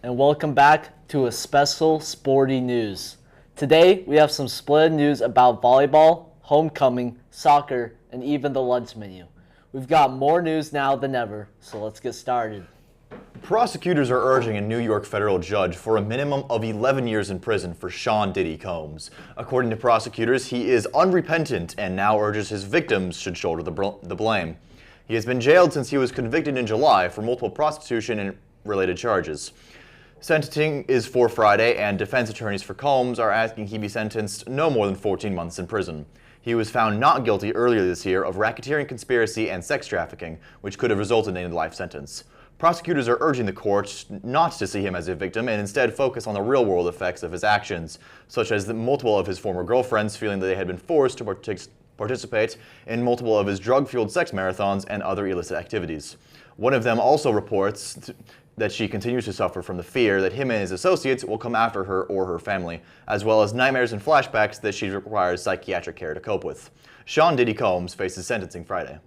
and welcome back to a special sporty news. Today we have some splendid news about volleyball, homecoming, soccer, and even the lunch menu. We've got more news now than ever, so let's get started. Prosecutors are urging a New York federal judge for a minimum of 11 years in prison for Sean Diddy Combs. According to prosecutors, he is unrepentant and now urges his victims should shoulder the blame. He has been jailed since he was convicted in July for multiple prostitution and related charges. Sentencing is for Friday, and defense attorneys for Combs are asking he be sentenced no more than 14 months in prison. He was found not guilty earlier this year of racketeering conspiracy and sex trafficking, which could have resulted in a life sentence. Prosecutors are urging the court not to see him as a victim and instead focus on the real-world effects of his actions, such as multiple of his former girlfriends feeling that they had been forced to participate in multiple of his drug-fueled sex marathons and other illicit activities. One of them also reports that she continues to suffer from the fear that him and his associates will come after her or her family, as well as nightmares and flashbacks that she requires psychiatric care to cope with. Sean Diddy Combs faces sentencing Friday.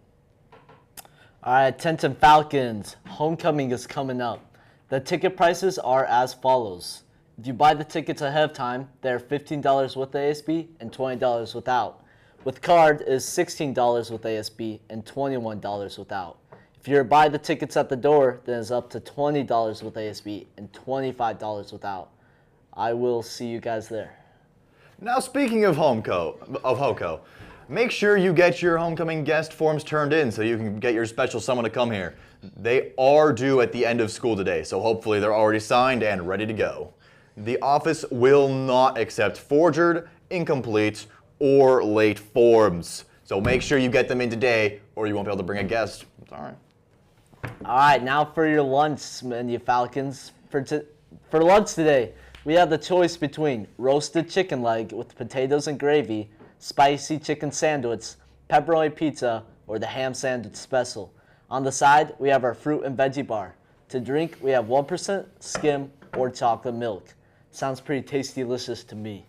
All right, attention Falcons. Homecoming is coming up. The ticket prices are as follows. If you buy the tickets ahead of time, they're $15 with ASB and $20 without. With card is $16 with ASB and $21 without. If you buy the tickets at the door, then it's up to $20 with ASB and $25 without. I will see you guys there. Now, speaking of HOCO, make sure you get your homecoming guest forms turned in so you can get your special someone to come here. They are due at the end of school today, so hopefully they're already signed and ready to go. The office will not accept forged, incomplete, or late forms. So make sure you get them in today or you won't be able to bring a guest. It's all right. All right, now for your lunch menu, Falcons. For lunch today, we have the choice between roasted chicken leg with potatoes and gravy, spicy chicken sandwich, pepperoni pizza, or the ham sandwich special. On the side, we have our fruit and veggie bar. To drink, we have 1% skim or chocolate milk. Sounds pretty tasty delicious to me.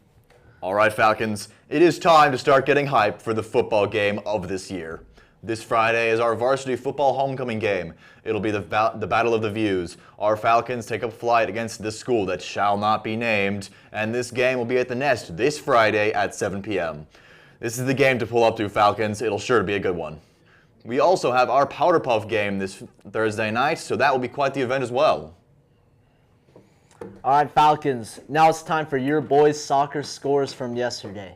All right, Falcons, it is time to start getting hyped for the football game of this year. This Friday is our varsity football homecoming game. It'll be the Battle of the Views. Our Falcons take up flight against the school that shall not be named, and this game will be at the Nest this Friday at 7 p.m. This is the game to pull up to, Falcons. It'll sure be a good one. We also have our Powder Puff game this Thursday night, so that will be quite the event as well. All right, Falcons, now it's time for your boys' soccer scores from yesterday.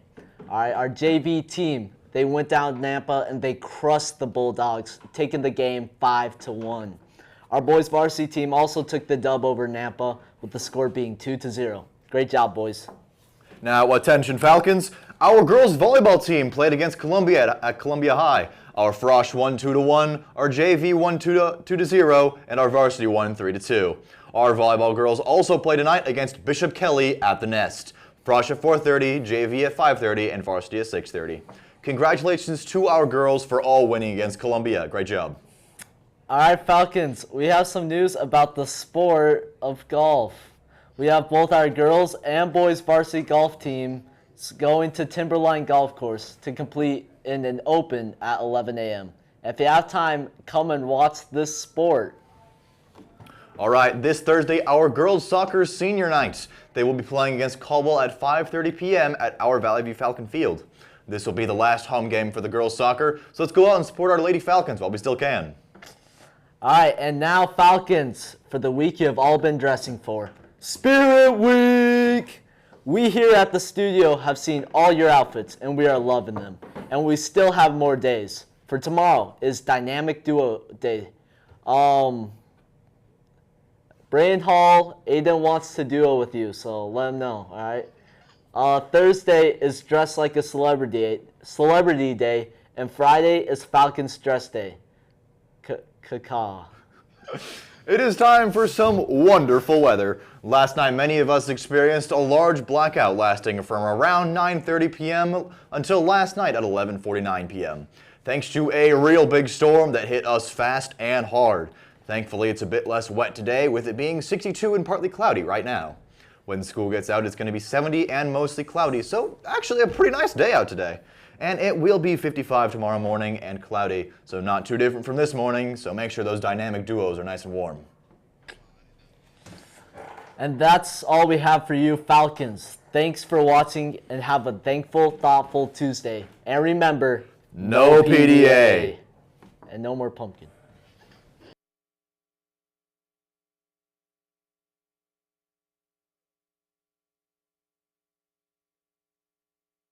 All right, our JV team, they went down to Nampa and they crushed the Bulldogs, taking the game 5-1. Our boys' varsity team also took the dub over Nampa, with the score being 2-0. Great job, boys. Now, attention, Falcons. Our girls' volleyball team played against Columbia at Columbia High. Our Frosh won 2-1, our JV won 2-0, and our varsity won 3-2. Our volleyball girls also play tonight against Bishop Kelly at the Nest. Frosh at 4:30, JV at 5:30, and varsity at 6:30. Congratulations to our girls for all winning against Columbia. Great job. All right, Falcons, we have some news about the sport of golf. We have both our girls and boys varsity golf team going to Timberline Golf Course to compete in an open at 11 a.m. If you have time, come and watch this sport. All right, this Thursday, our girls soccer senior night. They will be playing against Caldwell at 5:30 p.m. at our Vallivue Falcon Field. This will be the last home game for the girls soccer, so let's go out and support our Lady Falcons while we still can. All right, and now Falcons, for the week you have all been dressing for. Spirit Week! We here at the studio have seen all your outfits, and we are loving them. And we still have more days. For tomorrow is Dynamic Duo Day. Brain Hall, Aiden wants to duo with you, so let him know, all right? Thursday is Dress Like a Celebrity Day, and Friday is Falcons Dress Day. Caca. It is time for some wonderful weather. Last night, many of us experienced a large blackout lasting from around 9:30 p.m. until last night at 11:49 p.m. Thanks to a real big storm that hit us fast and hard. Thankfully, it's a bit less wet today, with it being 62 and partly cloudy right now. When school gets out, it's going to be 70 and mostly cloudy, so actually a pretty nice day out today. And it will be 55 tomorrow morning and cloudy, so not too different from this morning, so make sure those dynamic duos are nice and warm. And that's all we have for you, Falcons. Thanks for watching and have a thankful, thoughtful Tuesday. And remember, No PDA. And no more pumpkin.